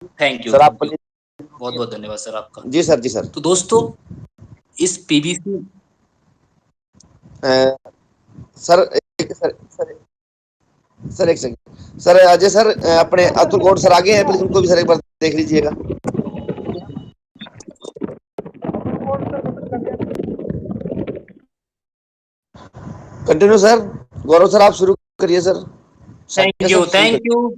Thank you, sir आप thank you. Please. बहुत-बहुत धन्यवाद सर आपका। जी सर, जी सर। तो दोस्तों इस पीवीसी अ, सर एक सर सर एक सेकंड सर, अजय सर, अपने अतुल गौड़ सर आगे हैं, प्लीज उनको भी सर एक बार देख लीजिएगा। Continue sir. गौरव सर आप शुरू करिए sir. Thank Sanjay you, sir शुरू थैंक करिए। You,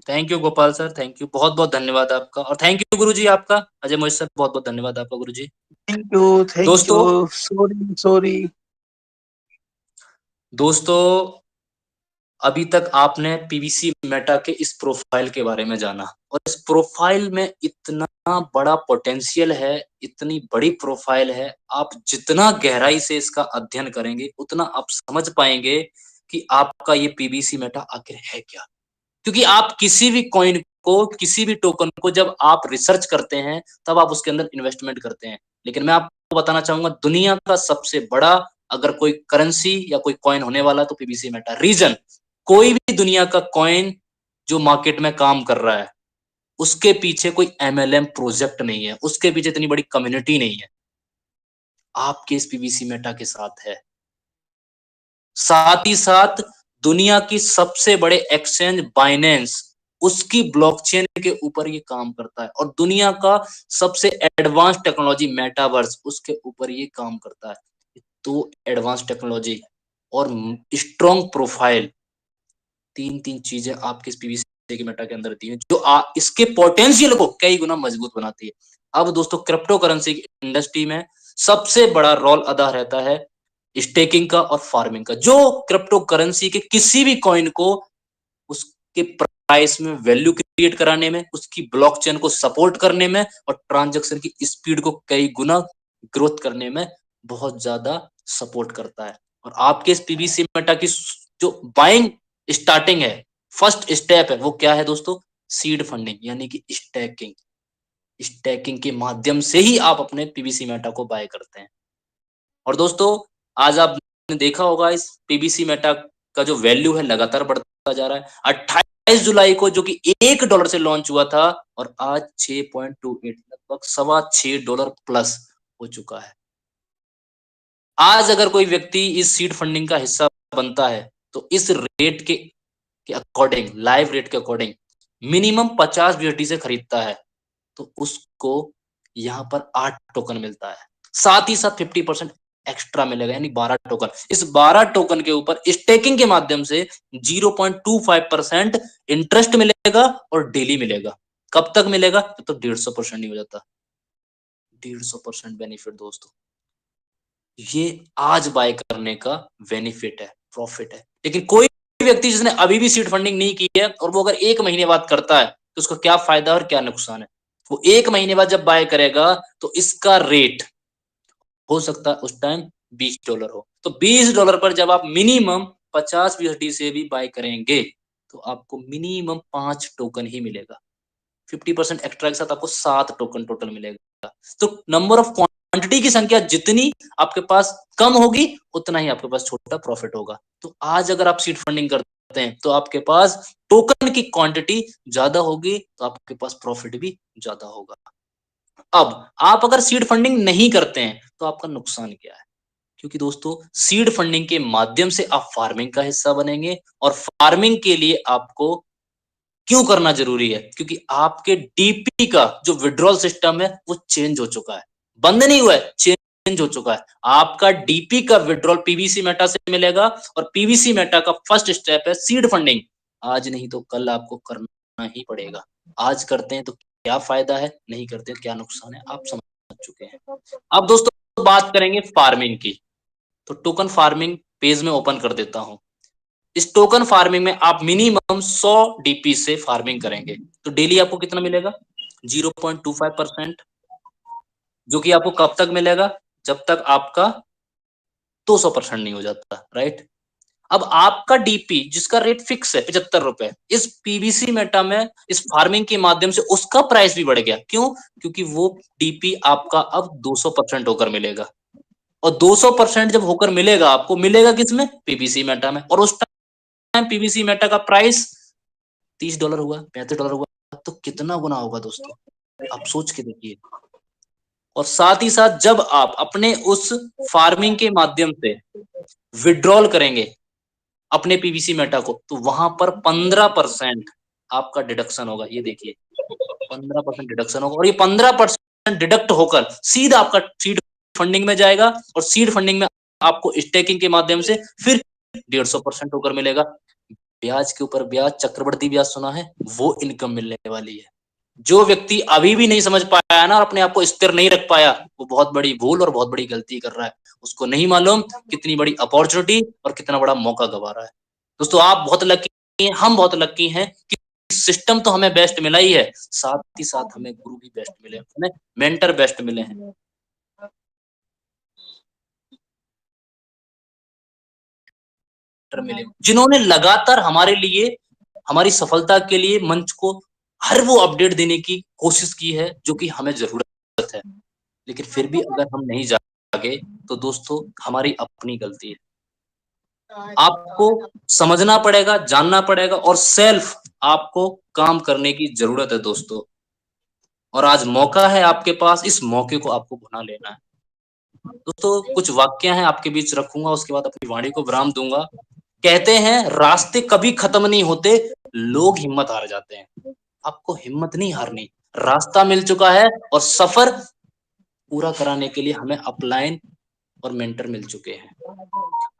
thank you Gopal sir, thank you. बहुत-बहुत धन्यवाद आपका और थैंक यू गुरुजी आपका। अजय मोहित सर बहुत-बहुत धन्यवाद आपका गुरुजी। Thank you, thank you. दोस्तों सॉरी, सॉरी। दोस्तों अभी तक आपने पीवीसी मेटा के इस प्रोफाइल के बारे में जाना और इस प्रोफाइल में इतना बड़ा पोटेंशियल है, इतनी बड़ी प्रोफाइल है। आप जितना गहराई से इसका अध्ययन करेंगे उतना आप समझ पाएंगे कि आपका ये पीवीसी मेटा आखिर है क्या। क्योंकि आप किसी भी कॉइन को, किसी भी टोकन को जब आप रिसर्च करते हैं तब आप उसके अंदर इन्वेस्टमेंट करते हैं। लेकिन मैं आपको बताना चाहूंगा दुनिया का सबसे बड़ा अगर कोई करेंसी या कोई कॉइन होने वाला तो पीवीसी मेटा। रीजन, कोई भी दुनिया का कॉइन जो मार्केट में काम कर रहा है उसके पीछे कोई एमएलएम प्रोजेक्ट नहीं है, उसके पीछे इतनी बड़ी कम्युनिटी नहीं है, आपके इस पीवीसी मेटा के साथ है। साथ ही साथ दुनिया की सबसे बड़े एक्सचेंज बाइनेंस, उसकी ब्लॉकचेन के ऊपर ये काम करता है और दुनिया का सबसे एडवांस टेक्नोलॉजी मेटावर्स, उसके ऊपर ये काम करता है। तो एडवांस टेक्नोलॉजी और स्ट्रॉन्ग प्रोफाइल, तीन तीन चीजें आपके इस पीवीसी के मेटा के अंदर होती हैं जो इसके पोटेंशियल को कई गुना मजबूत बनाती है। अब दोस्तों क्रिप्टो करेंसी की इंडस्ट्री में सबसे बड़ा रोल अदा रहता है स्टेकिंग का और फार्मिंग का। जो क्रिप्टो करेंसी के किसी भी कॉइन को उसके प्राइस में वैल्यू क्रिएट कराने में, उसकी ब्लॉकचेन को सपोर्ट करने में और ट्रांजैक्शन की स्पीड को कई गुना ग्रोथ करने में बहुत ज्यादा सपोर्ट करता है। और आपके इस पीवीसी मेटा की जो बाइंग स्टार्टिंग है, फर्स्ट स्टेप है, वो क्या है दोस्तों? सीड फंडिंग यानी कि स्टैकिंग। स्टैकिंग के माध्यम से ही आप अपने पीवीसी मेटा को बाय करते हैं। और दोस्तों आज आपने देखा होगा इस पीबीसी मेटा का जो वैल्यू है लगातार बढ़ता जा रहा है। 28 जुलाई को जो कि $1 से लॉन्च हुआ था और आज 6.28, लगभग $6.25 प्लस हो चुका है। आज अगर कोई व्यक्ति इस सीड फंडिंग का हिस्सा बनता है तो इस रेट के अकॉर्डिंग, लाइव रेट के अकॉर्डिंग मिनिमम 50 यूएसडी से खरीदता है तो उसको यहाँ पर 8 टोकन मिलता है। साथ ही साथ 50% एक्स्ट्रा मिलेगा यानी 12 टोकन। इस 12 टोकन के ऊपर स्टेकिंग के माध्यम से 0.25% इंटरेस्ट मिलेगा और डेली मिलेगा। कब तक मिलेगा? तो 150% नहीं हो जाता। 150% बेनिफिट दोस्तों, ये आज बाय करने का बेनिफिट है, प्रॉफिट है। लेकिन कोई व्यक्ति जिसने अभी भी सीड फंडिंग नहीं की है और वो अगर 1 महीने बाद करता है तो उसको क्या फायदा और क्या नुकसान है? वो 1 महीने बाद जब बाय करेगा तो इसका रेट हो सकता है उस टाइम $20 हो। तो $20 पर जब आप मिनिमम 50 यूएसडी से भी बाय करेंगे तो आपको मिनिमम 5 टोकन ही मिलेगा। 50% एक्स्ट्रा के साथ आपको 7 टोकन टोटल मिलेगा। तो नंबर ऑफ क्वांटिटी की संख्या जितनी आपके पास कम होगी उतना ही आपके पास छोटा प्रॉफिट होगा। तो आज अगर आप सीड फंडिंग करते हैं तो आपके पास टोकन की क्वांटिटी ज्यादा होगी तो आपके पास प्रॉफिट भी ज्यादा होगा। अब आप अगर सीड फंडिंग नहीं करते हैं तो आपका नुकसान क्या है? क्योंकि दोस्तों सीड फंडिंग के माध्यम से आप फार्मिंग का हिस्सा बनेंगे और फार्मिंग के लिए आपको क्यों करना जरूरी है? क्योंकि आपके डीपी का जो विड्रॉल सिस्टम है वो चेंज हो चुका है, बंद नहीं हुआ है, चेंज हो चुका है। आपका डीपी का विड्रॉल पीवीसी मेटा से मिलेगा और पीवीसी मेटा का फर्स्ट स्टेप है सीड फंडिंग। आज नहीं तो कल आपको करना ही पड़ेगा। आज करते हैं तो क्या फायदा है, नहीं करते क्या नुकसान है, आप समझ चुके हैं। अब दोस्तों बात करेंगे फार्मिंग की। तो टोकन फार्मिंग पेज में ओपन कर देता हूं। इस टोकन फार्मिंग में आप मिनिमम 100 डीपी से फार्मिंग करेंगे तो डेली आपको कितना मिलेगा? 0.25%, जो कि आपको कब तक मिलेगा? जब तक आपका 200% नहीं हो जाता, राइट? अब आपका डीपी जिसका रेट फिक्स है ₹75, इस पीवीसी मेटा में इस फार्मिंग के माध्यम से उसका प्राइस भी बढ़ गया। क्यों? क्योंकि वो डीपी आपका अब 200% होकर मिलेगा और 200% जब होकर मिलेगा आपको, मिलेगा किसमें? पीवीसी मेटा में। और उस टाइम पीवीसी मेटा का प्राइस $30 हुआ, $35 हुआ, तो कितना गुना होगा दोस्तों, आप सोच के देखिए। और साथ ही साथ जब आप अपने उस फार्मिंग के माध्यम से विड्रॉल करेंगे अपने पीवीसी मेटा को, तो वहां पर 15% आपका डिडक्शन होगा। ये देखिए 15% डिडक्शन होगा, और ये 15% डिडक्ट होकर सीधा आपका सीड फंडिंग में जाएगा, और सीड फंडिंग में आपको स्टेकिंग के माध्यम से फिर 150% होकर मिलेगा। ब्याज के ऊपर ब्याज, चक्रवृद्धि ब्याज सुना है, वो इनकम मिलने वाली है। जो व्यक्ति अभी भी नहीं समझ पाया ना और अपने आप को स्थिर नहीं रख पाया, वो बहुत बड़ी भूल और बहुत बड़ी गलती कर रहा है। उसको नहीं मालूम कितनी बड़ी अपॉर्चुनिटी और कितना बड़ा मौका गवा रहा है। दोस्तों आप बहुत लकी हैं, हम बहुत लकी हैं कि सिस्टम तो हमें बेस्ट मिला ही है, साथ ही साथ हमें गुरु भी बेस्ट मिले, हमें मेंटर बेस्ट मिले हैं। मिले जिन्होंने लगातार हमारे लिए, हमारी सफलता के लिए मंच को हर वो अपडेट देने की कोशिश की है जो कि हमें जरूरत है। लेकिन फिर भी अगर हम नहीं जागे तो दोस्तों हमारी अपनी गलती है। आपको समझना पड़ेगा, जानना पड़ेगा, और सेल्फ आपको काम करने की जरूरत है दोस्तों। और आज मौका है आपके पास, इस मौके को आपको बना लेना है। दोस्तों कुछ वाक्य हैं आपके बीच रखूंगा, उसके बाद अपनी वाणी को विराम दूंगा। कहते हैं रास्ते कभी खत्म नहीं होते, लोग हिम्मत हार जाते हैं। आपको हिम्मत नहीं हारनी, रास्ता मिल चुका है और सफर पूरा कराने के लिए हमें अपलाइन और मेंटर मिल चुके हैं।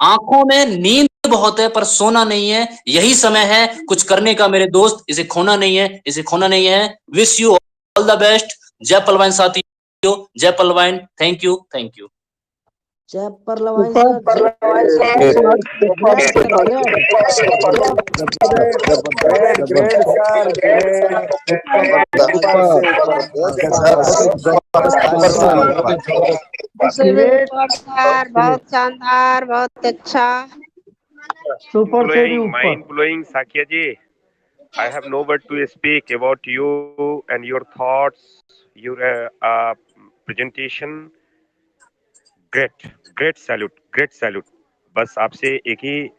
आंखों में नींद बहुत है पर सोना नहीं है, यही समय है कुछ करने का मेरे दोस्त, इसे खोना नहीं है, इसे खोना नहीं है। Wish you all the best. जय पलवाइन साथियों, जय पलवाइन। Thank you, thank you. जय परलवाइन सर, बहुत शानदार, बहुत अच्छा, सुपर से भी ऊपर। Mind blowing, Sakya ji. I have no word to speak about you and your thoughts, your presentation. Great salute. बस आपसे एक ही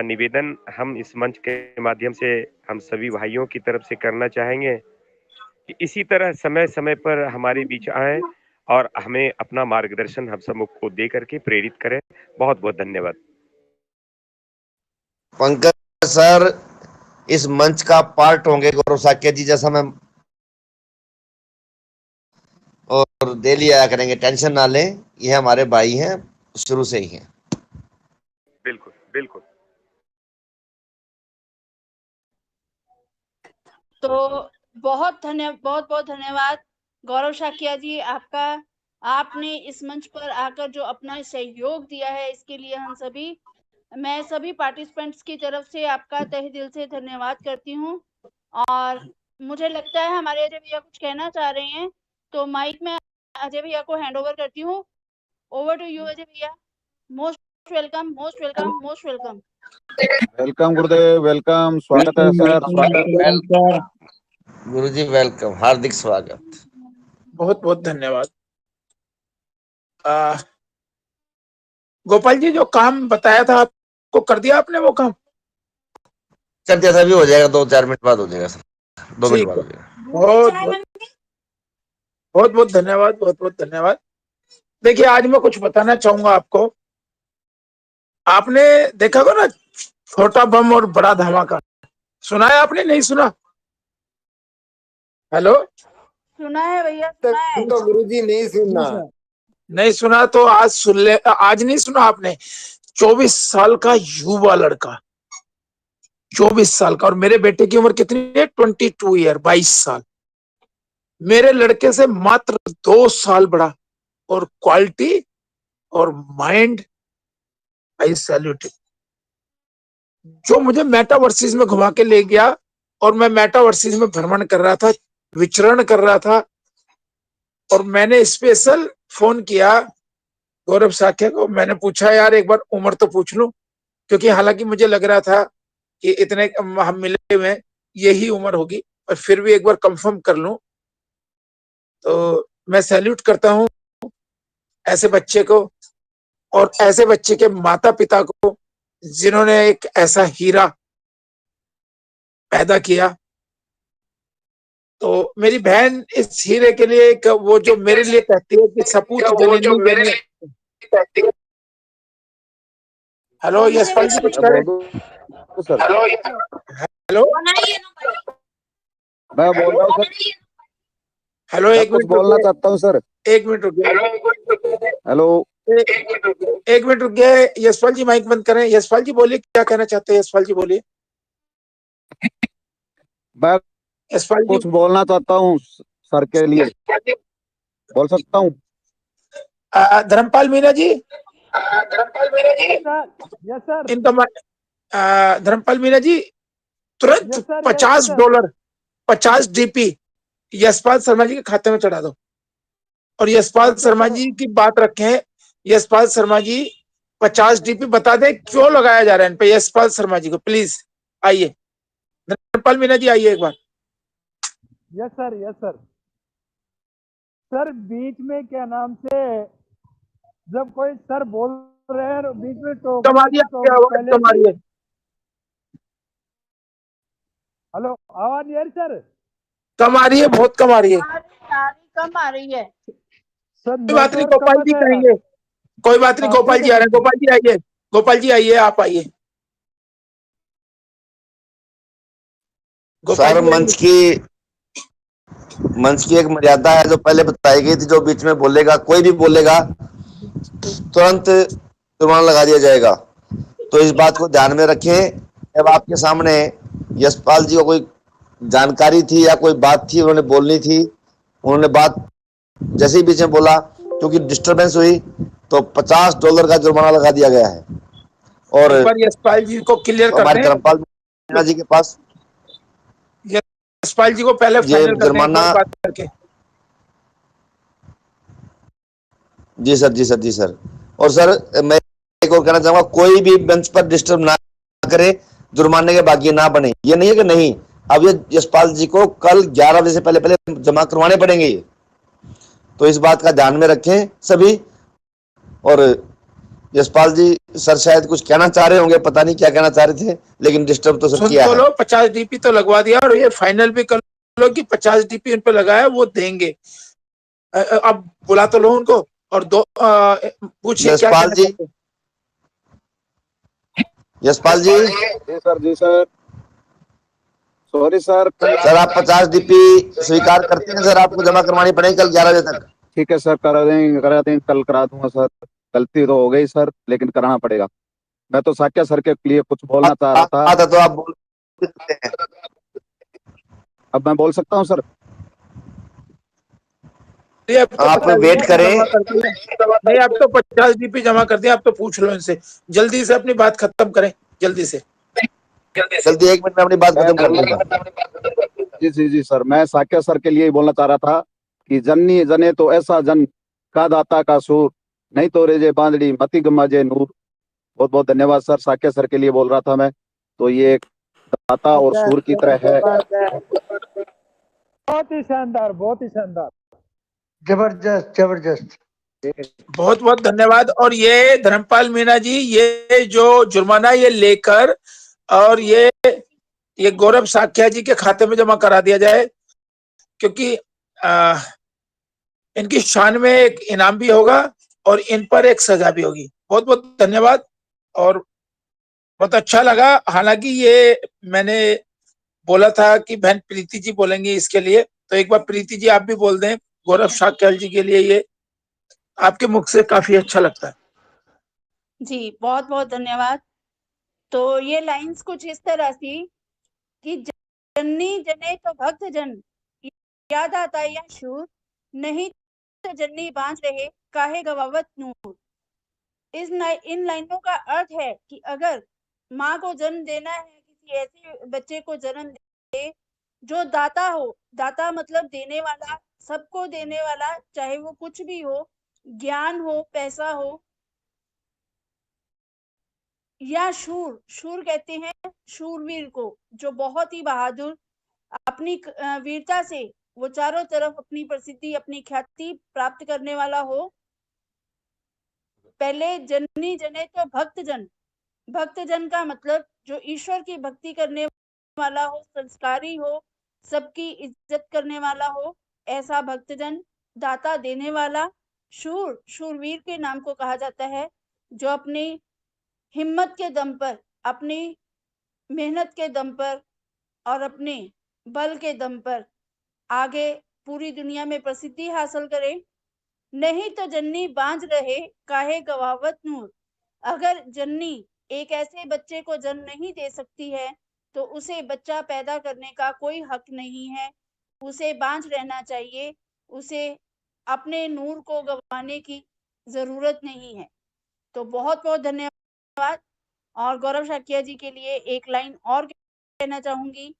निवेदन हम इस मंच के माध्यम से हम सभी भाइयों की तरफ से करना चाहेंगे कि इसी तरह समय समय पर हमारे बीच आए और हमें अपना मार्गदर्शन हम सब को दे करके प्रेरित करें। बहुत बहुत धन्यवाद। पंकज सर इस मंच का पार्ट होंगे गौरव साक्य जी जैसा, मैं और डेली आया करेंगे, टेंशन ना लें, ये हमारे भाई हैं, शुरू से ही हैं। बिल्कुल बिल्कुल। तो बहुत बहुत धन्यवाद गौरव साकिया जी आपका। आपने इस मंच पर आकर जो अपना सहयोग दिया है, इसके लिए मैं सभी पार्टिसिपेंट्स की तरफ से आपका तहे दिल से धन्यवाद करती हूँ। और मुझे लगता है हमारे अजय भैया कुछ कहना चाह रहे हैं, तो माइक में अजय भैया को हैंड ओवर करती हूँ। ओवर टू यू अजय भैया। Most welcome, most welcome, most welcome. Welcome गुरुदेव, वेलकम, स्वागत है सर, स्वागत। गुरुजी वेलकम, हार्दिक स्वागत। बहुत बहुत धन्यवाद। गोपाल जी जो काम बताया था आपको, कर दिया आपने वो काम? कर दिया, अभी हो जाएगा, 2-4 मिनट बाद हो जाएगा सर, 2 मिनट बाद हो जाएगा। बहुत धन्यवाद, बहुत धन्यवाद। देखिए आज मैं कुछ बताना चाहूंगा आपको। आपने देखा होगा ना छोटा बम और बड़ा धमाका, सुना है आपने? नहीं सुना? हेलो, सुना है भैया, सुना है। तो गुरुजी नहीं सुना तो आज सुन ले। आज नहीं सुना आपने? 24 साल का युवा लड़का, 24 साल का, और मेरे बेटे की उम्र कितनी है? 22 ईयर, 22 साल। मेरे लड़के से मात्र 2 साल बड़ा, और क्वालिटी और माइंड, आई सैल्यूट। जो मुझे मेटावर्सिस में घुमा के ले गया, और मैं मेटावर्सिस में भ्रमण कर रहा था, विचरण कर रहा था, और मैंने स्पेशल फोन किया गौरव साक्य को। मैंने पूछा यार एक बार उम्र तो पूछ लूं, क्योंकि हालांकि मुझे लग रहा था कि इतने हम मिले हुए यही उम्र होगी, और फिर भी एक बार कंफर्म कर लूं। तो मैं सैल्यूट करता हूं ऐसे बच्चे को, और ऐसे बच्चे के माता पिता को, जिन्होंने एक ऐसा हीरा पैदा किया। तो मेरी बहन इस हीरे के लिए एक वो जो मेरे लिए कहती है कि सपूत जननी जननी। हेलो यशपाल जी कुछ मैं करें? बोल दूं सर? हेलो मैं बोल रहा हूँ सर, हेलो, मैं एक कुछ मिनट बोलना रुकिए, चाहता हूँ सर। एक मिनट रुकिए, हेलो, एक मिनट रुकिए। यशपाल जी माइक बंद करें। यशपाल जी बोलिए, क्या कहना चाहते हैं? यशपाल जी बोलिए। मैं यशपाल जी कुछ बोलना चाहता हूँ सर के लिए, बोल सकता हूँ? धर्मपाल मीना जी, यस सर, इनका धर्मपाल मीना जी तुरंत yes sir, 50 dollar 50 DP Yashpal Sharma ji के खाते में चढ़ा दो। और यशपाल ओके शर्मा सर। जी की बात रखें। यशपाल शर्मा जी 50 डीपी बता दें क्यों लगाया जा रहा है इन पे। यशपाल शर्मा जी को प्लीज आइए। धर्मपाल मीना जी आइए एक बार। Yes sir, yes sir. Sir बीच में क्या नाम से जब कोई सर बोल रहे हैं और बीच में टोकने कमारिए, से तो आवाज पहले भी। कमारिए। हेलो, आवाज नहीं आ रही सर? कम आ रही है, बहुत कम आ रही है। कम आ रही है। सर कोई बात नहीं, नेटवर्क कम गोपाल है जी क्या? कहेंगे। कोई बात नहीं, हाँ गोपाल ठीक जी है आ सर, रहे हैं। गोपाल जी आइए, गोपाल जी आइए, आप आइए। गोपाल सर जी आइए। मंच की एक मर्यादा है जो पहले बताई गई थी, जो बीच में बोलेगा, कोई भी बोलेगा तुरंत जुर्माना लगा दिया जाएगा। तो इस बात को ध्यान में रखें। जब आपके सामने यशपाल जी को कोई जानकारी थी या कोई बात थी उन्होंने बोलनी थी, उन्होंने बात जैसे ही बीच में बोला, क्योंकि डिस्टरबेंस हुई, तो $50 का जुर्माना लगा दिया गया है। और एक बार यशपाल जी को क्लियर कर हमारे दें। धर्मपाल मीना जी के पास यशपाल जी को पहले ये फाइनल कर दें एक जुर्माना। बार बात करके। जी सर, जी सर, जी सर। और सर मैं एक और कहना चाहूंगा, कोई भी मंच पर डिस्टर्ब ना करे, जुर्माने के बाकी ना बने। ये नहीं है कि नहीं, अब ये यशपाल जी को कल 11 बजे से पहले पहले जमा करवाने पड़ेंगे ये। तो इस बात का ध्यान में रखें सभी। और यशपाल जी सर शायद कुछ कहना चाह रहे होंगे, पता नहीं क्या कहना चाह रहे थे, लेकिन डिस्टर्ब तो सर सुन किया तो है। लो, 50 डीपी तो लगवा दिया और ये फाइनल भी कर लो कि 50 डीपी उन पे लगाया वो देंगे। अब बुला तो लो उनको और दो पूछिए क्या यशपाल कहना जी, चाहते हैं। यशपाल जी, जी सर, जी सर। Sorry sir. सर आप 50 डीपी स्वीकार करते हैं? सर आपको जमा करवानी पड़ेगी कल 11 बजे तक। ठीक है सर, करा देंगे, कल करा दूंगा सर। गलती तो हो गई सर, लेकिन कराना पड़ेगा। मैं तो साक्या सर के लिए कुछ बोलना चाह रहा था। आता तो आप बोल सकते हैं। अब मैं बोल सकता हूँ सर? अब तो आप 50 वेट डीपी करें। जमा कर दिया। नहीं, अब तो 50 डीपी जमा कर दिया। अब तो पूछ लो इनसे, जल्दी से अपनी बात खत्म करें, जल्दी से। जल्दी 1 मिनट में अपनी बात मैं खत्म बोल करते हैं। जी जी जी सर, मैं साक्या सर के लिए ही बोलना चाह रहा था कि जन्नी जने तो ऐसा जन का दाता का सूर, नहीं तो रेजे बांधड़ी मती गमाजे नूर। बहुत बहुत धन्यवाद सर, साक्या सर के लिए बोल रहा था मैं। तो ये एक दाता और सूर की तरह है। बहुत ही शानदार, बहुत ही शानदार। जबरदस्त, जबरदस्त। बहुत बहुत धन्यवाद। और ये धर्मपाल मीना जी, ये जो जुर्माना ये लेकर और ये गौरव साख्या जी के खाते में जमा करा दिया जाए, क्योंकि इनकी शान में एक इनाम भी होगा और इन पर एक सजा भी होगी। बहुत बहुत धन्यवाद और बहुत अच्छा लगा। हालांकि ये मैंने बोला था कि बहन प्रीति जी बोलेंगी इसके लिए, तो एक बार प्रीति जी आप भी बोल दें गौरव साख्याल जी के लिए। ये आपके मुख से काफी अच्छा लगता है। जी बहुत बहुत धन्यवाद। तो ये लाइंस कुछ इस तरह थी कि जननी जने तो भक्त जन याद आता या शूर, नहीं तो जन्नी बांझ रहे काहे गवावत नूर। इन लाइनों का अर्थ है कि अगर माँ को जन्म देना है, किसी ऐसे बच्चे को जन्म दे जो दाता हो, दाता मतलब देने वाला, सबको देने वाला, चाहे वो कुछ भी हो, ज्ञान हो, पैसा हो, या शूर, शूर कहते हैं शूरवीर को, जो बहुत ही बहादुर, अपनी वीरता से वो चारों तरफ अपनी प्रसिद्धि, अपनी ख्याति प्राप्त करने वाला हो। पहले जननी जने तो भक्तजन, भक्तजन का मतलब जो ईश्वर की भक्ति करने वाला हो, संस्कारी हो, सबकी इज्जत करने वाला हो, ऐसा भक्तजन, दाता देने वाला, शूरवीर के नाम को कहा जाता है, जो अपनी हिम्मत के दम पर, अपनी मेहनत के दम पर और अपने बल के दम पर आगे पूरी दुनिया में प्रसिद्धि हासिल करे। नहीं तो जन्नी बांझ रहे, काहे गवावत नूर। अगर जन्नी एक ऐसे बच्चे को जन्म नहीं दे सकती है, तो उसे बच्चा पैदा करने का कोई हक नहीं है। उसे बांझ रहना चाहिए, उसे अपने नूर को गंवाने की जरूरत नहीं है। तो बहुत बहुत धन्यवाद। और गौरव शाकिया जी के लिए एक लाइन और कहना चाहूंगी,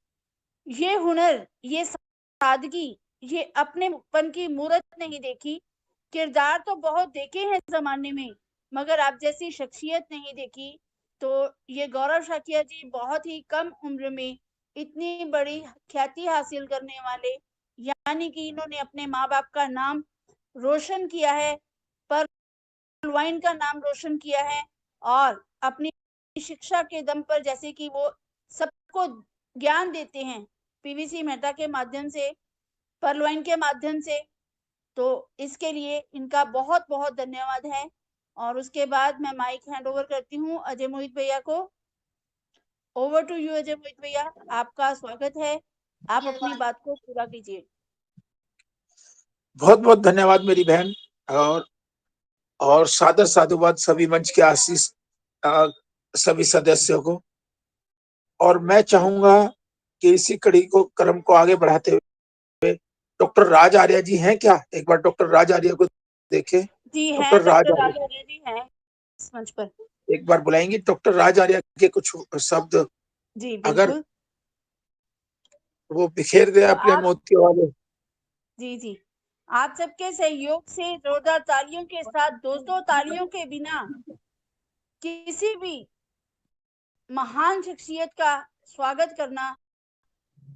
ये हुनर, ये सादगी, ये अपनेपन की मूरत नहीं देखी। किरदार तो बहुत देखे हैं जमाने में, मगर आप जैसी शख्सियत नहीं देखी। तो ये गौरव शाकिया जी बहुत ही कम उम्र में इतनी बड़ी ख्याति हासिल करने वाले, यानी कि इन्होंने अपने माँ बाप का नाम रोशन किया है, परलवाइन का नाम रोशन किया है, और अपनी शिक्षा के दम पर, जैसे कि वो सबको ज्ञान देते हैं पीवीसी मेहता के माध्यम से, परलवाइन के माध्यम से। तो इसके लिए इनका बहुत बहुत धन्यवाद है। और उसके बाद मैं माइक हैंड ओवर करती हूँ अजय मोहित भैया को। ओवर टू यू अजय मोहित भैया, आपका स्वागत है, आप अपनी बात को पूरा कीजिए। बहुत बहुत धन्यवाद मेरी बहन, और सादर साधुवाद सभी मंच के आशीष सभी सदस्यों को। और मैं चाहूंगा कि इसी कड़ी को क्रम को आगे बढ़ाते हुए डॉक्टर राज आर्य जी हैं क्या? एक बार डॉक्टर राज आर्य को देखें। जी हैं, डॉक्टर राज आर्य जी हैं इस मंच पर। एक बार बुलाएंगे डॉक्टर राज आर्य के कुछ शब्द? जी अगर बिल्कुल। वो बिखेर दे अपने मोतियों वाले। जी जी, आप सबके सहयोग से जोरदार तालियों के साथ, दोस्तों तालियों के बिना किसी भी महान शख्सियत का स्वागत करना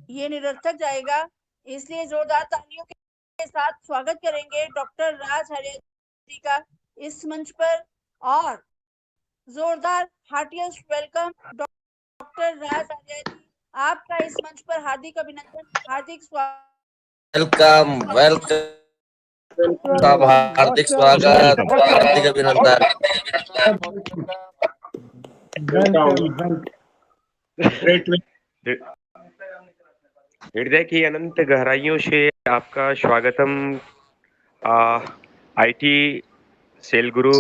ये निरर्थक जाएगा। इसलिए जोरदार तालियों के साथ स्वागत करेंगे डॉक्टर राज आर्य जी का इस मंच पर। और जोरदार heartiest welcome doctor Raj Arya जी, आपका इस मंच पर हार्दिक अभिनंदन, हार्दिक स्वागत। वेलकम, हार्दिक स्वागत, हार्दिक अभिनंदन। हृदय की अनंत गहराइयों से आपका स्वागतम आईटी सेल गुरु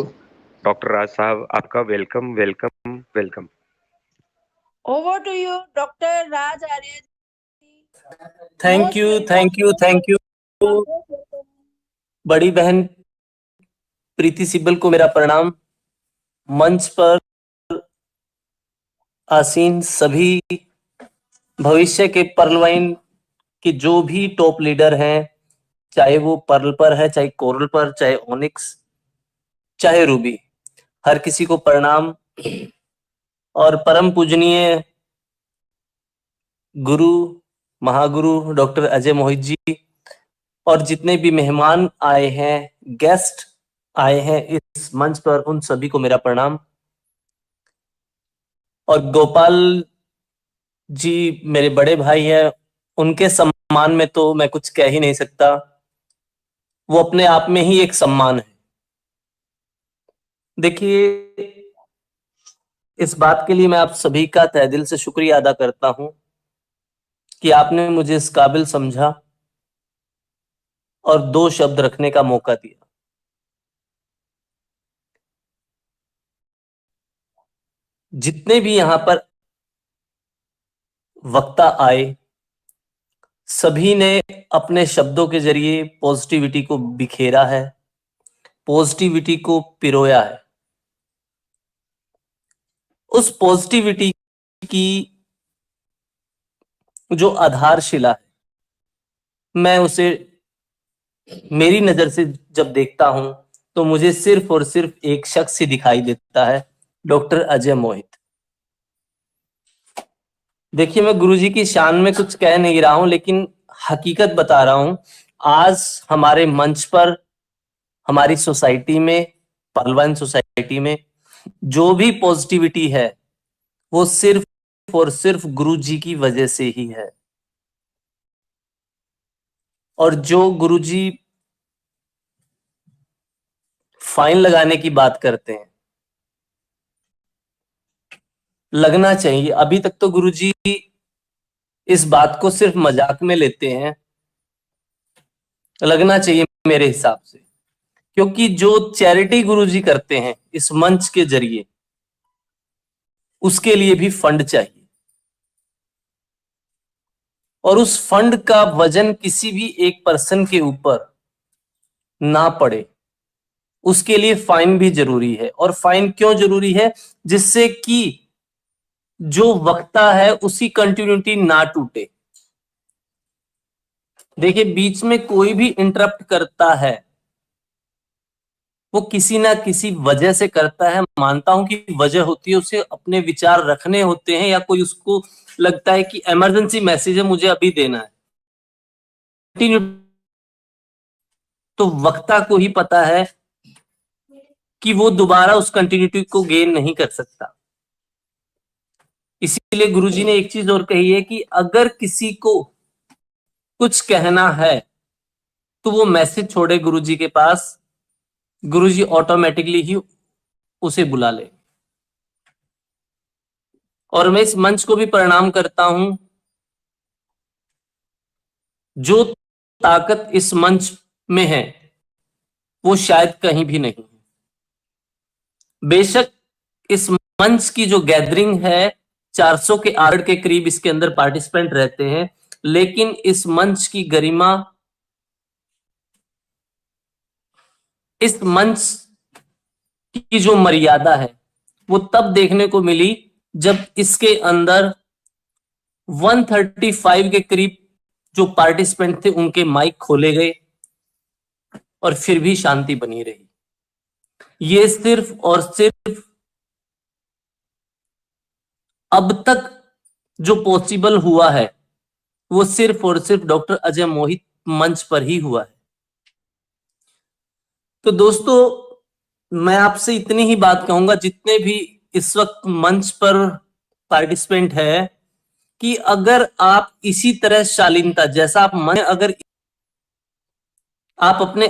डॉक्टर राज साहब, आपका welcome welcome welcome. Over to you doctor Raj Arya ji. Thank you thank you thank you. बड़ी बहन प्रीति सिब्बल को मेरा प्रणाम। मंच पर आसीन सभी भविष्य के पर्लवाइन के जो भी टॉप लीडर हैं, चाहे वो पर्ल पर है, चाहे कोरल पर, चाहे ओनिक्स, चाहे रूबी, हर किसी को प्रणाम। और परम पूजनीय गुरु महागुरु डॉक्टर अजय मोहित जी और जितने भी मेहमान आए हैं, गेस्ट आए हैं इस मंच पर, उन सभी को मेरा प्रणाम। और गोपाल जी मेरे बड़े भाई हैं, उनके सम्मान में तो मैं कुछ कह ही नहीं सकता, वो अपने आप में ही एक सम्मान है। देखिए, इस बात के लिए मैं आप सभी का तहे दिल से शुक्रिया अदा करता हूं कि आपने मुझे इस काबिल समझा और दो शब्द रखने का मौका दिया। जितने भी यहां पर वक्ता आए, सभी ने अपने शब्दों के जरिए पॉजिटिविटी को बिखेरा है, पॉजिटिविटी को पिरोया है। उस पॉजिटिविटी की जो आधारशिला है, मैं उसे मेरी नजर से जब देखता हूं तो मुझे सिर्फ और सिर्फ एक शख्स ही दिखाई देता है, डॉक्टर अजय मोहित। देखिए, मैं गुरुजी की शान में कुछ कह नहीं रहा हूं, लेकिन हकीकत बता रहा हूं। आज हमारे मंच पर, हमारी सोसाइटी में, पहलवान सोसाइटी में जो भी पॉजिटिविटी है, वो सिर्फ और सिर्फ गुरुजी की वजह से ही है। और जो गुरुजी फाइन लगाने की बात करते हैं, लगना चाहिए। अभी तक तो गुरुजी इस बात को सिर्फ मजाक में लेते हैं, लगना चाहिए मेरे हिसाब से, क्योंकि जो चैरिटी गुरुजी करते हैं इस मंच के जरिए, उसके लिए भी फंड चाहिए, और उस फंड का वजन किसी भी एक पर्सन के ऊपर ना पड़े, उसके लिए फाइन भी जरूरी है। और फाइन क्यों जरूरी है? जिससे कि जो वक्ता है उसकी कंटिन्यूटी ना टूटे। देखिए, बीच में कोई भी इंटरप्ट करता है वो किसी ना किसी वजह से करता है। मानता हूं कि वजह होती है, उसे अपने विचार रखने होते हैं, या कोई उसको लगता है कि इमरजेंसी मैसेज है, मुझे अभी देना है। तो वक्ता को ही पता है कि वो दोबारा उस कंटिन्यूटी को गेन नहीं कर सकता। इसीलिए गुरुजी ने एक चीज और कही है कि अगर किसी को कुछ कहना है तो वो मैसेज छोड़े गुरुजी के पास, गुरुजी ऑटोमेटिकली ही उसे बुला ले। और मैं इस मंच को भी प्रणाम करता हूं। जो ताकत इस मंच में है वो शायद कहीं भी नहीं है। बेशक इस मंच की जो गैदरिंग है, 400 के आड़ के करीब इसके अंदर पार्टिसिपेंट रहते हैं, लेकिन इस मंच की गरिमा, इस मंच की जो मर्यादा है, वो तब देखने को मिली जब इसके अंदर 135 के करीब जो पार्टिसिपेंट थे उनके माइक खोले गए और फिर भी शांति बनी रही। ये सिर्फ और सिर्फ अब तक जो पॉसिबल हुआ है वो सिर्फ और सिर्फ डॉक्टर अजय मोहित मंच पर ही हुआ है। तो दोस्तों, मैं आपसे इतनी ही बात कहूंगा, जितने भी इस वक्त मंच पर पार्टिसिपेंट है, कि अगर आप इसी तरह शालीनता, जैसा आप मन, अगर आप अपने